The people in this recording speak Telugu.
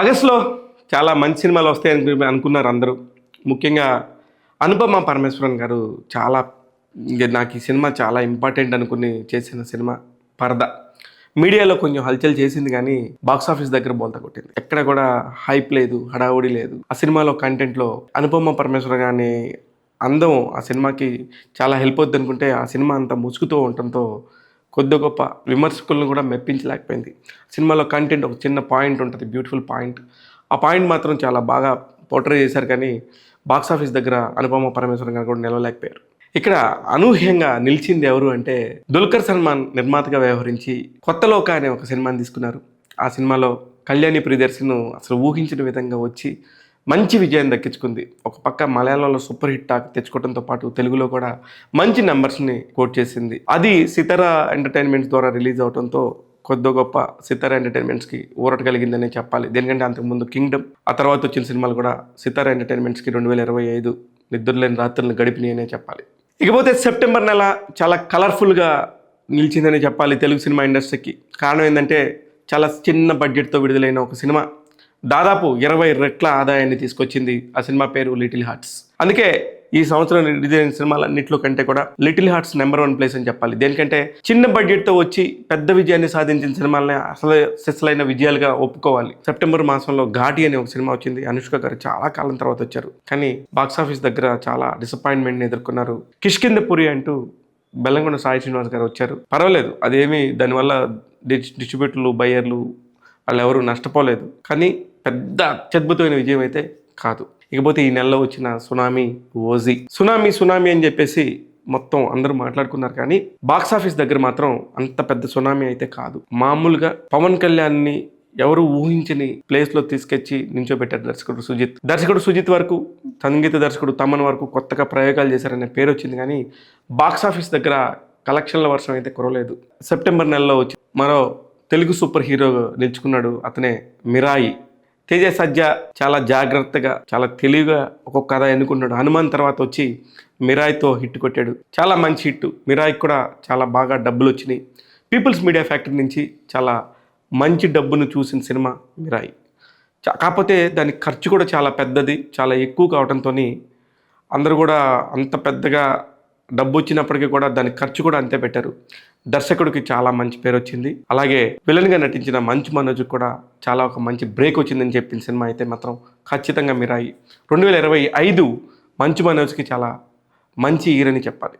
ఆగస్టులో చాలా మంచి సినిమాలు వస్తాయని అనుకున్నారు అందరూ. ముఖ్యంగా అనుపమ పరమేశ్వరన్ గారు చాలా నాకు ఈ సినిమా చాలా ఇంపార్టెంట్ అనుకుని చేసిన సినిమా 'పరద'. మీడియాలో కొంచెం హల్చల్ చేసింది కానీ బాక్స్ ఆఫీస్ దగ్గర బోల్తా కొట్టింది. ఎక్కడ కూడా హైప్ లేదు, హడావుడి లేదు. ఆ సినిమాలో కంటెంట్లో అనుపమ పరమేశ్వరన్ గారి అందం ఆ సినిమాకి చాలా హెల్ప్ అవుతుంది అనుకుంటే ఆ సినిమా అంతా ముసుగుతూ ఉండటంతో కొద్ది గొప్ప విమర్శకులను కూడా మెప్పించలేకపోయింది. సినిమాలో కంటెంట్ ఒక చిన్న పాయింట్ ఉంటుంది, బ్యూటిఫుల్ పాయింట్. ఆ పాయింట్ మాత్రం చాలా బాగా పోర్ట్రే చేశారు కానీ బాక్స్ ఆఫీస్ దగ్గర అనుపమ పరమేశ్వరన్ గారు కూడా నిలవలేకపోయారు. ఇక్కడ అనూహ్యంగా నిలిచింది ఎవరు అంటే దుల్కర్ సల్మాన్ నిర్మాతగా వ్యవహరించి కొత్త లోక అనే ఒక సినిమాని తీసుకున్నారు. ఆ సినిమాలో కళ్యాణి ప్రియదర్శన్ అసలు ఊహించిన విధంగా వచ్చి మంచి విజయం దక్కించుకుంది. ఒక పక్క మలయాళంలో సూపర్ హిట్ టాక్ తెచ్చుకోవడంతో పాటు తెలుగులో కూడా మంచి నెంబర్స్ని కోట్ చేసింది. అది సితారా ఎంటర్టైన్మెంట్స్ ద్వారా రిలీజ్ అవడంతో కొద్ది గొప్ప సితారా ఎంటర్టైన్మెంట్స్కి ఊరట కలిగిందనే చెప్పాలి. దేనికంటే అంతకుముందు కింగ్డమ్, ఆ తర్వాత వచ్చిన సినిమాలు కూడా సితారా ఎంటర్టైన్మెంట్స్కి 2025 నిద్రలేని రాత్రులను గడిపినాయనే చెప్పాలి. ఇకపోతే సెప్టెంబర్ నెల చాలా కలర్ఫుల్గా నిలిచిందని చెప్పాలి తెలుగు సినిమా ఇండస్ట్రీకి. కారణం ఏంటంటే చాలా చిన్న బడ్జెట్తో విడుదలైన ఒక సినిమా దాదాపు 20 రెట్ల ఆదాయాన్ని తీసుకొచ్చింది. ఆ సినిమా పేరు లిటిల్ హార్ట్స్. అందుకే ఈ సంవత్సరం రిలీజ్ అయిన సినిమాలన్నింటిలో కంటే కూడా లిటిల్ హార్ట్స్ నెంబర్ 1 ప్లేస్ అని చెప్పాలి. దేనికంటే చిన్న బడ్జెట్తో వచ్చి పెద్ద విజయాన్ని సాధించిన సినిమాలని అసలు సెస్లైన విజయాలుగా ఒప్పుకోవాలి. సెప్టెంబర్ మాసంలో ఘాటి అనే ఒక సినిమా వచ్చింది. అనుష్క గారు చాలా కాలం తర్వాత వచ్చారు కానీ బాక్సాఫీస్ దగ్గర చాలా డిసప్పాయింట్మెంట్ని ఎదుర్కొన్నారు. కిష్కిందపురి అంటూ బెల్లంకొండ సాయి శ్రీనివాస్ గారు వచ్చారు. పర్వాలేదు, అదేమి దానివల్ల డిస్ట్రిబ్యూటర్లు, బయ్యర్లు వాళ్ళు ఎవరు నష్టపోలేదు. కానీ పెద్ద అత్యద్భుతమైన విజయం అయితే కాదు. ఇకపోతే ఈ నెలలో వచ్చిన సునామీ ఓజీ. సునామీ అని చెప్పేసి మొత్తం అందరూ మాట్లాడుకున్నారు కానీ బాక్స్ ఆఫీస్ దగ్గర మాత్రం అంత పెద్ద సునామీ అయితే కాదు. మామూలుగా పవన్ కళ్యాణ్ని ఎవరు ఊహించని ప్లేస్లో తీసుకొచ్చి నించోబెట్టారు దర్శకుడు సుజిత్ వరకు, సంగీత దర్శకుడు తమన్ వరకు కొత్తగా ప్రయోగాలు చేశారనే పేరు వచ్చింది కానీ బాక్స్ ఆఫీస్ దగ్గర కలెక్షన్ల వర్షం అయితే కురవలేదు. సెప్టెంబర్ నెలలో వచ్చి మరో తెలుగు సూపర్ హీరో నిలుచుకున్నాడు. అతనే మిరాయి. తేజ సజ్జ చాలా జాగ్రత్తగా, చాలా తెలివిగా ఒక్కొక్క కథ ఎన్నుకున్నాడు. హనుమాన్ తర్వాత వచ్చి మిరాయితో హిట్ కొట్టాడు. చాలా మంచి హిట్. మిరాయికి కూడా చాలా బాగా డబ్బులు వచ్చినాయి. పీపుల్స్ మీడియా ఫ్యాక్టరీ నుంచి చాలా మంచి డబ్బును చూసిన సినిమా మిరాయి. కాకపోతే దాని ఖర్చు కూడా చాలా పెద్దది, చాలా ఎక్కువ కావడంతో అందరూ కూడా అంత పెద్దగా డబ్బు వచ్చినప్పటికీ కూడా దాని ఖర్చు కూడా అంతే పెట్టారు. దర్శకుడికి చాలా మంచి పేరు వచ్చింది. అలాగే విలన్గా నటించిన మంచు మనోజ్ కూడా చాలా ఒక మంచి బ్రేక్ వచ్చిందని చెప్పిన సినిమా అయితే మాత్రం ఖచ్చితంగా మిరాయి. 2025 మంచు మనోజ్కి చాలా మంచి ఇయర్ అని చెప్పాలి.